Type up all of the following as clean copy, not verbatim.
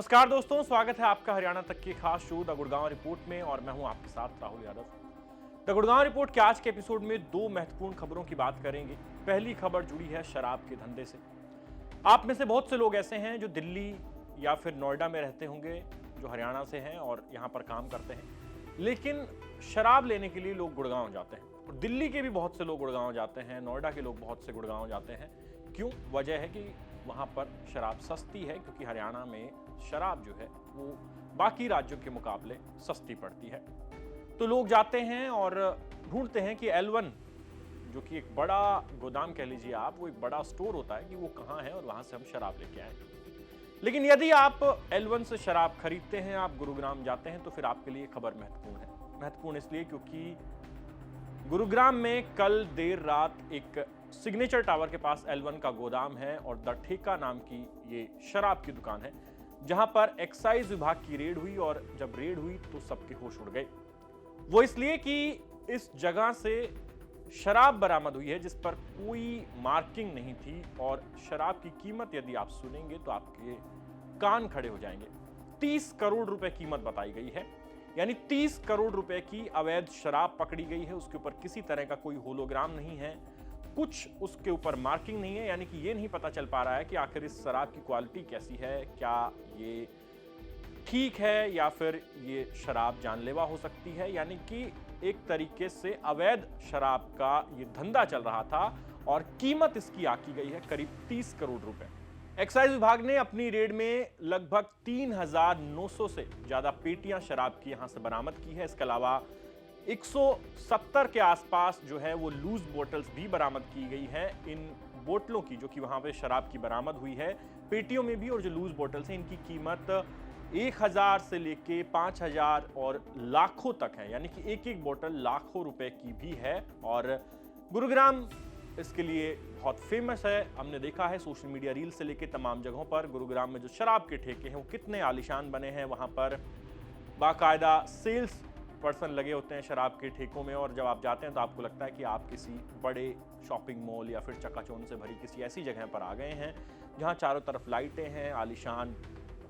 नमस्कार दोस्तों, स्वागत है आपका हरियाणा तक की खास शो द गुड़गांव रिपोर्ट में और मैं हूं आपके साथ राहुल यादव। द गुड़गांव रिपोर्ट के आज के एपिसोड में दो महत्वपूर्ण खबरों की बात करेंगे। पहली खबर जुड़ी है शराब के धंधे से। आप में से बहुत से लोग ऐसे हैं जो दिल्ली या फिर नोएडा में रहते होंगे, जो हरियाणा से हैं और यहाँ पर काम करते हैं, लेकिन शराब लेने के लिए लोग गुड़गांव जाते हैं। और दिल्ली के भी बहुत से लोग गुड़गांव जाते हैं, नोएडा के लोग बहुत से गुड़गांव जाते हैं। क्यों? वजह है कि वहाँ पर शराब सस्ती है, क्योंकि हरियाणा में शराब जो है वो बाकी राज्यों के मुकाबले सस्ती पड़ती है। तो लोग जाते हैं और ढूंढते हैं कि L1, जो कि एक बड़ा गोदाम कह लीजिए आप, वो एक बड़ा स्टोर होता है, कि वो कहाँ है और वहाँ से हम शराब लेके आए। लेकिन यदि आप L1 से शराब खरीदते हैं, आप गुरुग्राम जाते हैं, तो फिर आपके लिए खबर महत्वपूर्ण है। महत्वपूर्ण इसलिए क्योंकि गुरुग्राम में कल देर रात एक सिग्नेचर टावर के पास L1 का गोदाम है और द ठेका नाम की ये शराब की दुकान है, जहां पर एक्साइज विभाग की रेड हुई। और जब रेड हुई तो सबके होश उड़ गए। वो इसलिए कि इस जगह से शराब बरामद हुई है जिस पर कोई मार्किंग नहीं थी, और शराब की कीमत यदि आप सुनेंगे तो आपके कान खड़े हो जाएंगे। 30 करोड़ रुपए कीमत बताई गई है, यानी 30 करोड़ रुपए की अवैध शराब पकड़ी गई है। उसके ऊपर किसी तरह का कोई होलोग्राम नहीं है, कुछ उसके ऊपर मार्किंग नहीं है, यानी कि ये नहीं पता चल पा रहा है कि आखिर इस शराब की क्वालिटी कैसी है, क्या ये ठीक है या फिर ये शराब जानलेवा हो सकती है। यानी कि एक तरीके से अवैध शराब का ये धंधा चल रहा था और कीमत इसकी आकी गई है करीब 30 करोड़ रुपए। एक्साइज विभाग ने अपनी रेड में लगभग 3900 से ज्यादा पेटियां शराब की यहां से बरामद की है। इसके अलावा 170 के आसपास जो है वो लूज बोतल्स भी बरामद की गई हैं। इन बोतलों की, जो कि वहां पे शराब की बरामद हुई है, पेटियों में भी, और जो लूज बोतल्स हैं इनकी कीमत 1000 से लेके 5000 और लाखों तक है, यानी कि एक एक बोतल लाखों रुपए की भी है। और गुरुग्राम इसके लिए बहुत फेमस है। हमने देखा है सोशल मीडिया रील से लेके तमाम जगहों पर गुरुग्राम में जो शराब के ठेके हैं वो कितने आलीशान बने हैं। वहां पर बाकायदा सेल्स पर्सन लगे होते हैं शराब के ठेकों में, और जब आप जाते हैं तो आपको लगता है कि आप किसी बड़े शॉपिंग मॉल या फिर चकाचौंध से भरी किसी ऐसी जगह पर आ गए हैं जहां चारों तरफ लाइटें हैं, आलीशान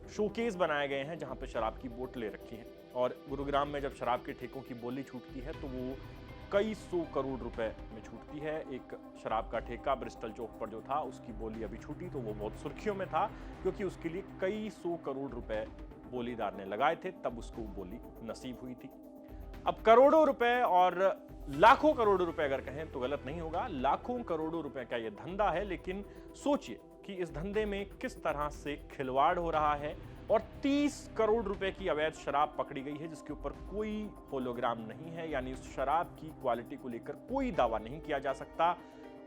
शोकेस बनाए गए हैं जहां पे शराब की बोतलें रखी हैं। और गुरुग्राम में जब शराब के ठेकों की बोली छूटती है तो वो कई 100 करोड़ रुपए में छूटती है। एक शराब का ठेका ब्रिस्टल चौक पर जो था, उसकी बोली अभी छूटी तो वो बहुत सुर्खियों में था, क्योंकि उसके लिए कई 100 करोड़ रुपए बोलीदार ने लगाए थे, तब उसको बोली नसीब हुई थी। अब करोड़ों रुपए और लाखों करोड़ों रुपए अगर कहें तो गलत नहीं होगा, लाखों करोड़ों रुपए का यह धंधा है। लेकिन सोचिए कि इस धंधे में किस तरह से खिलवाड़ हो रहा है, और 30 करोड़ रुपए की अवैध शराब पकड़ी गई है जिसके ऊपर कोई होलोग्राम नहीं है, यानी उस शराब की क्वालिटी को लेकर कोई दावा नहीं किया जा सकता।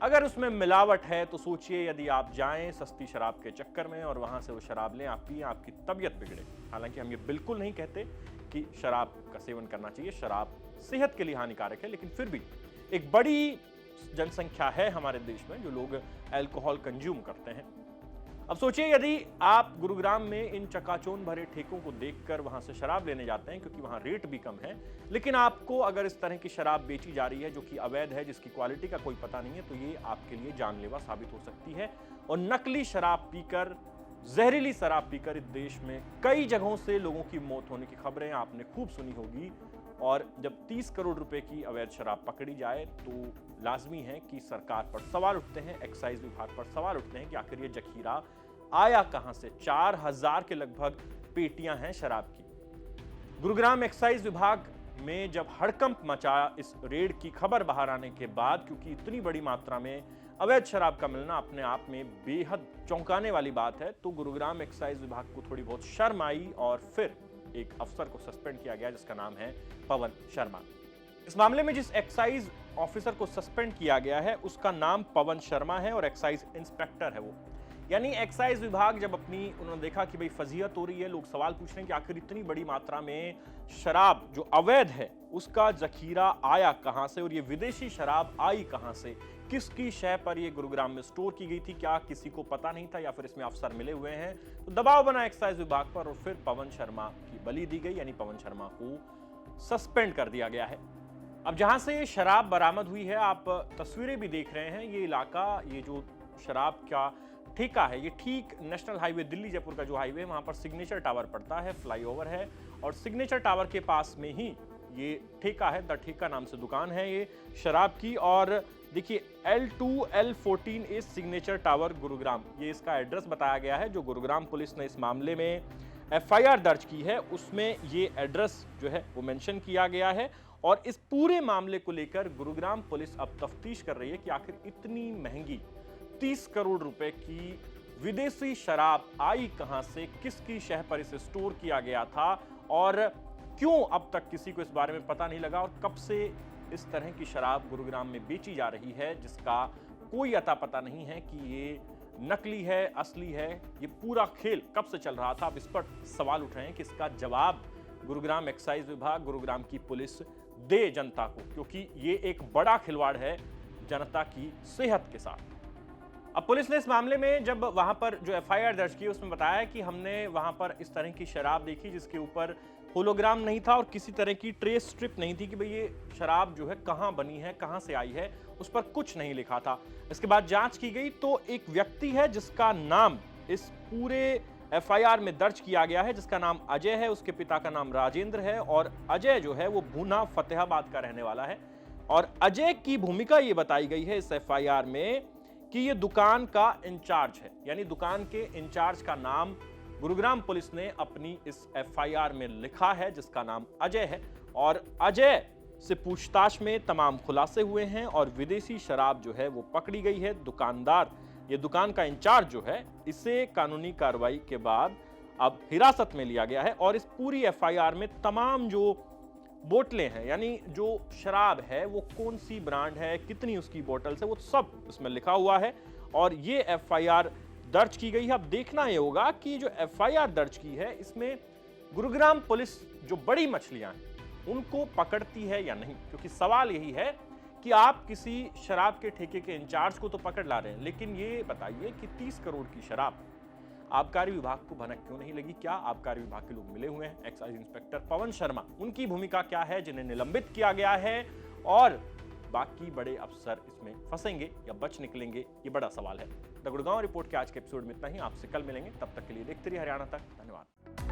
अगर उसमें मिलावट है तो सोचिए, यदि आप जाएं सस्ती शराब के चक्कर में और वहां से वो शराब लें, आप पिए, आपकी तबीयत बिगड़े। हालांकि हम ये बिल्कुल नहीं कहते कि शराब का सेवन करना चाहिए, शराब सेहत के लिए हानिकारक है, लेकिन फिर भी एक बड़ी जनसंख्या है हमारे देश में जो लोग अल्कोहल कंज्यूम करते हैं। अब सोचिए, यदि आप गुरुग्राम में इन चकाचौंध भरे ठेकों को देखकर वहां से शराब लेने जाते हैं, क्योंकि वहां रेट भी कम है, लेकिन आपको अगर इस तरह की शराब बेची जा रही है जो कि अवैध है, जिसकी क्वालिटी का कोई पता नहीं है, तो ये आपके लिए जानलेवा साबित हो सकती है। और नकली शराब पीकर, जहरीली शराब पीकर इस देश में कई जगहों से लोगों की मौत होने की खबरें आपने खूब सुनी होगी। और जब 30 करोड़ रुपए की अवैध शराब पकड़ी जाए तो लाजमी है कि सरकार पर सवाल उठते हैं, एक्साइज विभाग पर सवाल उठते हैं कि आखिर ये जखीरा आया कहां से। 4000 के लगभग पेटियां हैं शराब की। गुरुग्राम एक्साइज विभाग में जब हड़कंप मचा इस रेड की खबर बाहर आने के बाद, क्योंकि इतनी बड़ी मात्रा में अवैध शराब का मिलना अपने आप में बेहद चौंकाने वाली बात है, तो गुरुग्राम एक्साइज विभाग को थोड़ी बहुत शर्म आई और फिर एक अफसर को सस्पेंड किया गया जिसका नाम है पवन शर्मा। इस मामले में जिस एक्साइज ऑफिसर को सस्पेंड किया गया है उसका नाम पवन शर्मा है और एक्साइज इंस्पेक्टर है वो। यानी एक्साइज विभाग जब उन्होंने देखा कि भाई फजीहत हो रही है, लोग सवाल पूछ रहे हैं कि आखिर इतनी बड़ी मात्रा में शराब जो अवैध है उसका जखीरा आया कहां से, और ये विदेशी शराब आई कहां से, किसकी शय पर ये गुरुग्राम में स्टोर की गई थी, क्या किसी को पता नहीं था या फिर इसमें अफसर मिले हुए हैं, तो दबाव बना एक्साइज विभाग पर और फिर पवन शर्मा की बलि दी गई, यानी पवन शर्मा को सस्पेंड कर दिया गया है। अब जहां से शराब बरामद हुई है, आप तस्वीरें भी देख रहे हैं, ये इलाका, ये जो शराब का ठेका है, ये ठीक नेशनल हाईवे दिल्ली जयपुर का जो हाईवे है वहां पर सिग्नेचर टावर पड़ता है, फ्लाईओवर है, और सिग्नेचर टावर के पास में ही ये ठेका है। द ठेका नाम से दुकान है ये शराब की। और देखिए L2 L14 इस सिग्नेचर टावर गुरुग्राम, ये इसका एड्रेस बताया गया है। जो गुरुग्राम पुलिस ने इस मामले में FIR दर्ज की है उसमें ये एड्रेस जो है वो मेंशन किया गया है। और इस पूरे मामले को लेकर गुरुग्राम पुलिस अब तफ्तीश कर रही है कि आखिर इतनी महंगी 30 करोड़ रुपए की विदेशी शराब आई कहां से, किसकी शह पर इसे स्टोर किया गया था, और क्यों अब तक किसी को इस बारे में पता नहीं लगा, और कब से इस तरह की शराब गुरुग्राम में बेची जा रही है जिसका कोई अता पता नहीं है कि ये नकली है, असली है। ये पूरा खेल कब से चल रहा था, अब इस पर सवाल उठ रहे हैं कि इसका जवाब गुरुग्राम एक्साइज विभाग, गुरुग्राम की पुलिस दे जनता को, क्योंकि ये एक बड़ा खिलवाड़ है जनता की सेहत के साथ। अब पुलिस ने इस मामले में जब वहां पर जो FIR दर्ज की उसमें बताया कि हमने वहां पर इस तरह की शराब देखी जिसके ऊपर होलोग्राम नहीं था और किसी तरह की ट्रेस स्ट्रिप नहीं थी कि भाई ये शराब जो है कहां बनी है, कहां से आई है, उस पर कुछ नहीं लिखा था। इसके बाद जांच की गई तो एक व्यक्ति है जिसका नाम इस पूरे FIR में दर्ज किया गया है, जिसका नाम अजय है, उसके पिता का नाम राजेंद्र है, और अजय जो है वो भूना फतेहाबाद का रहने वाला है। और अजय की भूमिका ये बताई गई है इस FIR में कि ये दुकान का इंचार्ज है, यानी दुकान के इंचार्ज का नाम गुरुग्राम पुलिस ने अपनी इस FIR में लिखा है, जिसका नाम अजय है। और अजय से पूछताछ में तमाम खुलासे हुए हैं और विदेशी शराब जो है वो पकड़ी गई है। दुकानदार, ये दुकान का इंचार्ज जो है, इसे कानूनी कार्रवाई के बाद अब हिरासत में लिया गया है। और इस पूरी FIR में तमाम जो बोतलें हैं, यानी जो शराब है वो कौन सी ब्रांड है, कितनी उसकी बोतल्स है, वो सब इसमें लिखा हुआ है। और ये FIR दर्ज की गई है। अब देखना ये होगा कि जो FIR दर्ज की है इसमें गुरुग्राम पुलिस जो बड़ी मछलियां हैं उनको पकड़ती है या नहीं, क्योंकि सवाल यही है कि आप किसी शराब के ठेके के इंचार्ज को तो पकड़ ला रहे हैं, लेकिन ये बताइए कि 30 करोड़ की शराब आबकारी विभाग को भनक क्यों नहीं लगी? क्या आबकारी विभाग के लोग मिले हुए हैं? एक्साइज इंस्पेक्टर पवन शर्मा, उनकी भूमिका क्या है जिन्हें निलंबित किया गया है, और बाकी बड़े अफसर इसमें फंसेंगे या बच निकलेंगे, ये बड़ा सवाल है। द गुड़गांव रिपोर्ट के आज के एपिसोड में इतना ही। आपसे कल मिलेंगे, तब तक के लिए देखते रहिए हरियाणा तक। धन्यवाद।